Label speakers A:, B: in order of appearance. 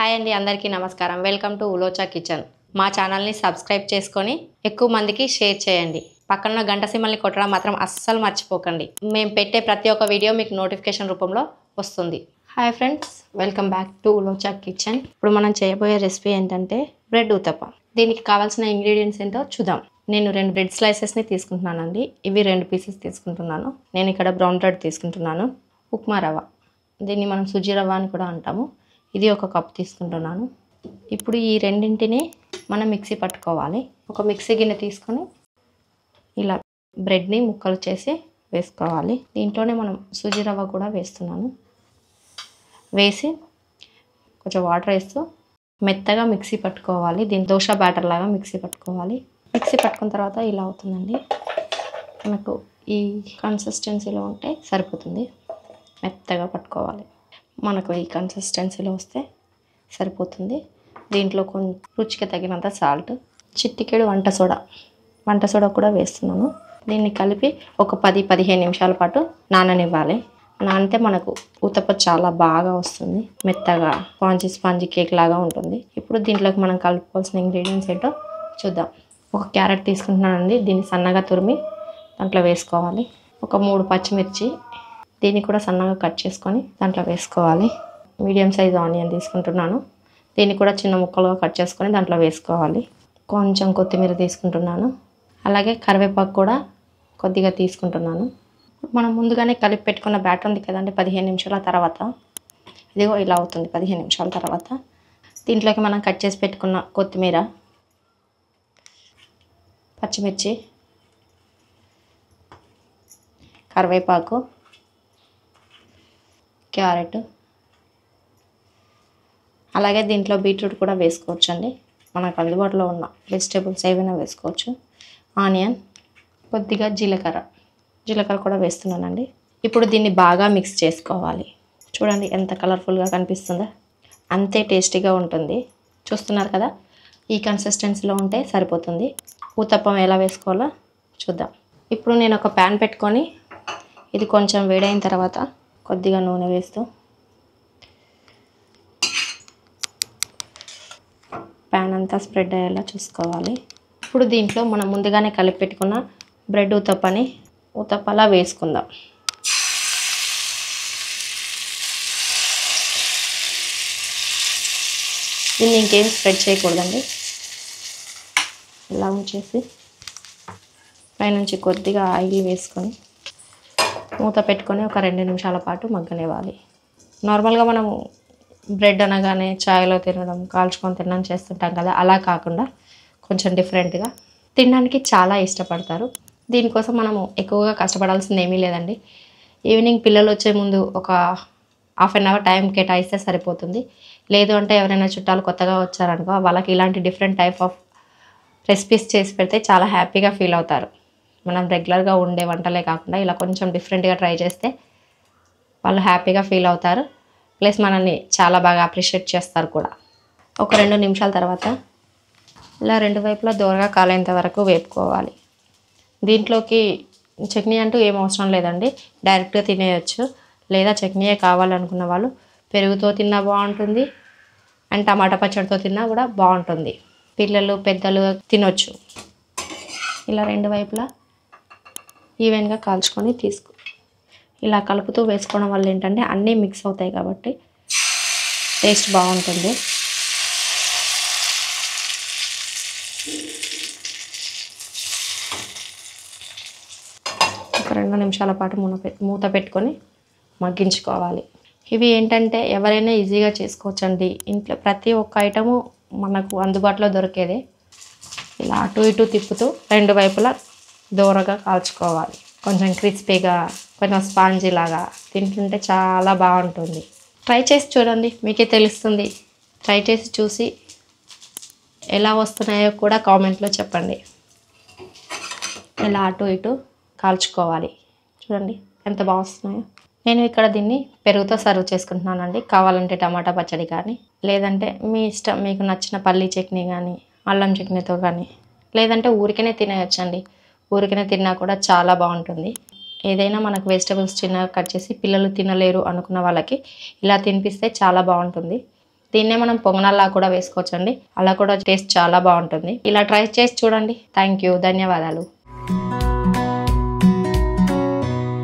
A: Hi అండి, అందరికీ నమస్కారం. Welcome to Ulocha kitchen. మా ఛానల్ని సబ్స్క్రైబ్ చేసుకొని ఎక్కువ మందికి షేర్ చేయండి. పక్కన గంట సింబల్ని కొట్టడం మాత్రం అస్సలు మర్చిపోకండి. మేము పెట్టే ప్రతి ఒక్క వీడియో మీకు నోటిఫికేషన్ రూపంలో వస్తుంది. Hi friends, welcome back to Ulocha kitchen. ఇప్పుడు మనం చేయబోయే రెసిపీ ఏంటంటే బ్రెడ్ ఉతప్ప. దీనికి కావాల్సిన ఇంగ్రీడియంట్స్ ఏంటో చూద్దాం. నేను 2 బ్రెడ్ స్లైసెస్ని తీసుకుంటున్నానండి. ఇవి 2 పీసెస్ తీసుకుంటున్నాను. నేను ఇక్కడ బ్రౌన్ బ్రెడ్ తీసుకుంటున్నాను. ఉప్మా రవ్వ, దీన్ని మనం సుజీ రవ్వ అని కూడా అంటాము. ఇది 1 కప్ తీసుకుంటున్నాను. ఇప్పుడు ఈ రెండింటిని మనం మిక్సీ పట్టుకోవాలి. ఒక మిక్సీ గిన్నె తీసుకొని ఇలా బ్రెడ్ని ముక్కలు చేసి వేసుకోవాలి. దీంట్లోనే మనం సుజీ రవ్వ కూడా వేస్తున్నాను. వేసి కొంచెం వాటర్ వేస్తూ మెత్తగా మిక్సీ పట్టుకోవాలి. దీని దోశ బ్యాటర్ లాగా మిక్సీ పట్టుకోవాలి. మిక్సీ పట్టుకున్న తర్వాత ఇలా అవుతుందండి. మనకు ఈ కన్సిస్టెన్సీలో ఉంటే సరిపోతుంది. మెత్తగా పట్టుకోవాలి. మనకు ఈ కన్సిస్టెన్సీలో వస్తే సరిపోతుంది. దీంట్లో కొంచెం రుచికి తగినంత సాల్ట్, చిటికెడు వంట సోడా కూడా వేస్తున్నాను. దీన్ని కలిపి ఒక 10-15 నిమిషాల పాటు నాననివ్వాలి. నానితే మనకు ఉతప్ప చాలా బాగా వస్తుంది. మెత్తగా స్పాంజీ కేక్ లాగా ఉంటుంది. ఇప్పుడు దీంట్లోకి మనం కలుపుకోవాల్సిన ఇంగ్రీడియంట్స్ ఏంటో చూద్దాం. ఒక క్యారెట్ తీసుకుంటున్నానండి. దీన్ని సన్నగా తురిమి దాంట్లో వేసుకోవాలి. ఒక 3 పచ్చిమిర్చి, దీన్ని కూడా సన్నగా కట్ చేసుకొని దాంట్లో వేసుకోవాలి. మీడియం సైజ్ ఆనియన్ తీసుకుంటున్నాను. దీన్ని కూడా చిన్న ముక్కలుగా కట్ చేసుకొని దాంట్లో వేసుకోవాలి. కొంచెం కొత్తిమీర తీసుకుంటున్నాను. అలాగే కరివేపాకు కూడా కొద్దిగా తీసుకుంటున్నాను. మనం ముందుగానే కలిపి పెట్టుకున్న బ్యాటర్ ఉంది కదండి, 15 నిమిషాల తర్వాత ఇదిగో ఇలా అవుతుంది. 15 నిమిషాల తర్వాత దీంట్లోకి మనం కట్ చేసి పెట్టుకున్న కొత్తిమీర, పచ్చిమిర్చి, కరివేపాకు, క్యారెట్, అలాగే దీంట్లో బీట్రూట్ కూడా వేసుకోవచ్చు అండి. మనకు అందుబాటులో ఉన్న వెజిటేబుల్స్ ఏవైనా వేసుకోవచ్చు. ఆనియన్, కొద్దిగా జీలకర్ర కూడా వేస్తున్నానండి. ఇప్పుడు దీన్ని బాగా మిక్స్ చేసుకోవాలి. చూడండి ఎంత కలర్ఫుల్గా కనిపిస్తుందో, అంతే టేస్టీగా ఉంటుంది. చూస్తున్నారు కదా, ఈ కన్సిస్టెన్సీలో ఉంటే సరిపోతుంది. ఊతప్పం ఎలా వేసుకోవాలో చూద్దాం. ఇప్పుడు నేను ఒక ప్యాన్ పెట్టుకొని ఇది కొంచెం వేడైన తర్వాత కొద్దిగా నూనె వేస్తూ ప్యాన్ అంతా స్ప్రెడ్ అయ్యేలా చూసుకోవాలి. ఇప్పుడు దీంట్లో మనం ముందుగానే కలిపి పెట్టుకున్న బ్రెడ్ ఉతప్పలా వేసుకుందాం. దీన్ని ఇంకేం స్ప్రెడ్ చేయకూడదండి. ఇలా ఉంచేసి పైనుంచి కొద్దిగా ఆయిల్ వేసుకొని మూత పెట్టుకొని ఒక 2 నిమిషాల పాటు మగ్గనివ్వాలి. నార్మల్గా మనము బ్రెడ్ అనగానే చాయ్లో తినడం, కాల్చుకొని తినడం చేస్తుంటాం కదా, అలా కాకుండా కొంచెం డిఫరెంట్గా తినడానికి చాలా ఇష్టపడతారు. దీనికోసం మనము ఎక్కువగా కష్టపడాల్సింది ఏమీ లేదండి. ఈవినింగ్ పిల్లలు వచ్చే ముందు ఒక ½ అన్ అవర్ టైం కేటాయిస్తే సరిపోతుంది. లేదు అంటే ఎవరైనా చుట్టాలు కొత్తగా వచ్చారనుకో, వాళ్ళకి ఇలాంటి డిఫరెంట్ టైప్ ఆఫ్ రెసిపీస్ చేసి పెడితే చాలా హ్యాపీగా ఫీల్ అవుతారు. మనం రెగ్యులర్గా ఉండే వంటలే కాకుండా ఇలా కొంచెం డిఫరెంట్గా ట్రై చేస్తే వాళ్ళు హ్యాపీగా ఫీల్ అవుతారు. ప్లస్ మనల్ని చాలా బాగా అప్రిషియేట్ చేస్తారు కూడా. ఒక 2 నిమిషాల తర్వాత ఇలా 2 వైపులా దోరగా కాలేంత వరకు వేపుకోవాలి. దీంట్లోకి చట్నీ అంటూ ఏం అవసరం లేదండి, డైరెక్ట్గా తినేయచ్చు. లేదా చట్నీయే కావాలనుకున్న వాళ్ళు పెరుగుతో తిన్నా బాగుంటుంది, అండ్ టమాటా పచ్చడితో తిన్నా కూడా బాగుంటుంది. పిల్లలు పెద్దలు తినొచ్చు. ఇలా 2 వైపులా ఈవెన్గా కాల్చుకొని ఇలా కలుపుతూ వేసుకోవడం వల్ల ఏంటంటే అన్నీ మిక్స్ అవుతాయి కాబట్టి టేస్ట్ బాగుంటుంది. ఒక 2 నిమిషాల పాటు మూత పెట్టుకొని మగ్గించుకోవాలి. ఇవి ఏంటంటే ఎవరైనా ఈజీగా చేసుకోవచ్చండి. ఇంట్లో ప్రతి ఒక్క ఐటము మనకు అందుబాటులో దొరికేదే. ఇలా అటు ఇటు తిప్పుతూ 2 వైపులా దోరగా కాల్చుకోవాలి. కొంచెం క్రిస్పీగా, కొంచెం స్పాంజీ లాగా తింటుంటే చాలా బాగుంటుంది. ట్రై చేసి చూడండి, మీకే తెలుస్తుంది. ట్రై చేసి చూసి ఎలా వస్తున్నాయో కూడా కామెంట్లో చెప్పండి. ఇలా అటు ఇటు కాల్చుకోవాలి. చూడండి ఎంత బాగా వస్తున్నాయో. నేను ఇక్కడ దీన్ని పెరుగుతో సర్వ్ చేసుకుంటున్నానండి. కావాలంటే టమాటా పచ్చడి కానీ, లేదంటే మీ ఇష్టం, మీకు నచ్చిన పల్లీ చట్నీ కానీ, అల్లం చట్నీతో కానీ, లేదంటే ఊరికనే తినేయచ్చండి. ఊరికనే తిన్నా కూడా చాలా బాగుంటుంది. ఏదైనా మనకు వెజిటబుల్స్ చిన్నగా కట్ చేసి పిల్లలు తినలేరు అనుకున్న వాళ్ళకి ఇలా తినిపిస్తే చాలా బాగుంటుంది. దీన్నే మనం పొంగనాల్లా కూడా వేసుకోవచ్చండి. అలా కూడా టేస్ట్ చాలా బాగుంటుంది. ఇలా ట్రై చేసి చూడండి. Thank you. ధన్యవాదాలు.